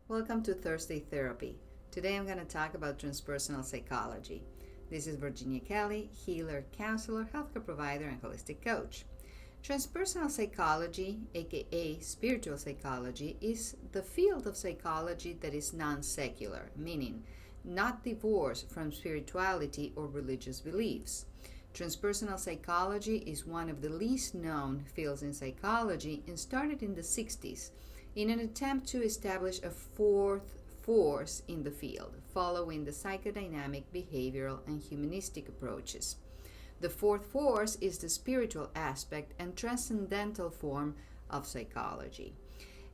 Welcome to Thursday Therapy. Today I'm going to talk about transpersonal psychology. This is Virginia Kelly, healer, counselor, healthcare provider, and holistic coach. Transpersonal psychology, aka spiritual psychology, is the field of psychology that is non-secular, meaning not divorced from spirituality or religious beliefs. Transpersonal psychology is one of the least known fields in psychology and started in the 60s in an attempt to establish a fourth force in the field, following the psychodynamic, behavioral, and humanistic approaches. The fourth force is the spiritual aspect and transcendental form of psychology.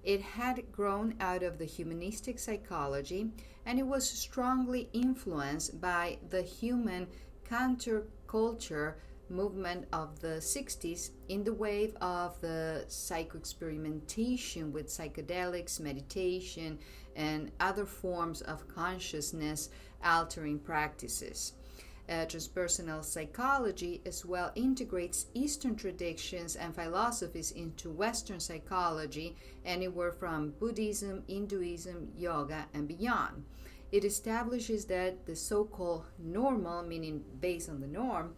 It had grown out of the humanistic psychology, and it was strongly influenced by the human counterculture movement of the 60s in the wave of the psychoexperimentation with psychedelics, meditation, and other forms of consciousness altering practices. Transpersonal psychology as well integrates Eastern traditions and philosophies into Western psychology, anywhere from Buddhism, Hinduism, yoga, and beyond. It establishes that the so-called normal, meaning based on the norm,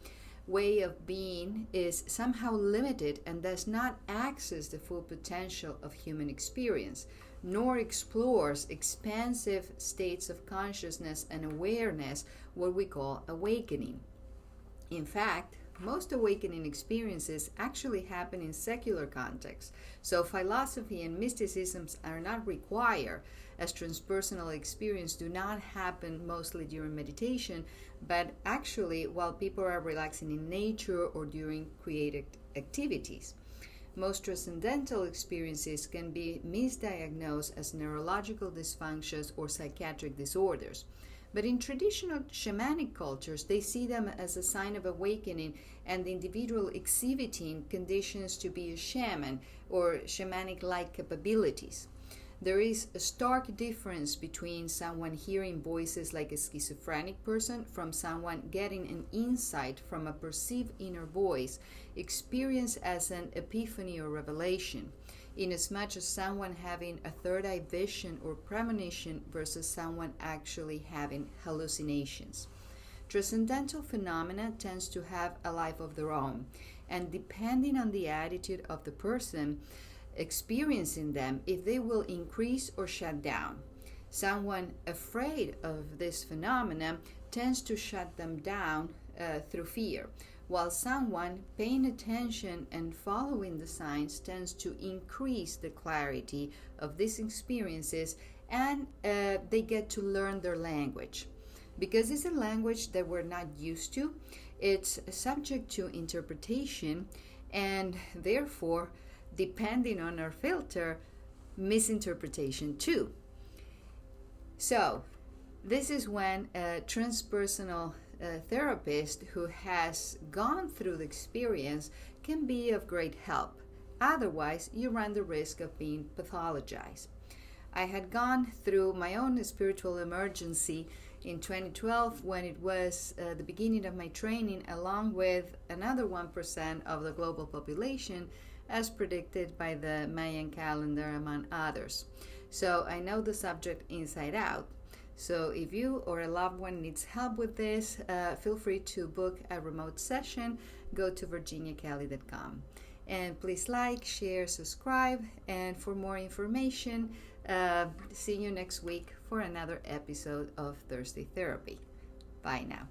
way of being is somehow limited and does not access the full potential of human experience, nor explores expansive states of consciousness and awareness, what we call awakening. In fact, most awakening experiences actually happen in secular contexts, so philosophy and mysticisms are not required, as transpersonal experiences do not happen mostly during meditation, but actually while people are relaxing in nature or during creative activities. Most transcendental experiences can be misdiagnosed as neurological dysfunctions or psychiatric disorders. But in traditional shamanic cultures, they see them as a sign of awakening and the individual exhibiting conditions to be a shaman or shamanic-like capabilities. There is a stark difference between someone hearing voices like a schizophrenic person from someone getting an insight from a perceived inner voice, experienced as an epiphany or revelation, inasmuch as someone having a third eye vision or premonition versus someone actually having hallucinations. Transcendental phenomena tends to have a life of their own, and depending on the attitude of the person experiencing them, if they will increase or shut down. Someone afraid of this phenomena tends to shut them down through fear, while someone paying attention and following the signs tends to increase the clarity of these experiences, and they get to learn their language. Because it's a language that we're not used to, it's subject to interpretation, and therefore, depending on our filter, misinterpretation too. So, this is when a transpersonal therapist who has gone through the experience can be of great help. Otherwise, you run the risk of being pathologized. I had gone through my own spiritual emergency in 2012 when it was the beginning of my training, along with another 1% of the global population, as predicted by the Mayan calendar, among others. So I know the subject inside out. So if you or a loved one needs help with this, feel free to book a remote session. Go to virginiakelly.com. And please like, share, subscribe, and for more information, see you next week for another episode of Thursday Therapy. Bye now.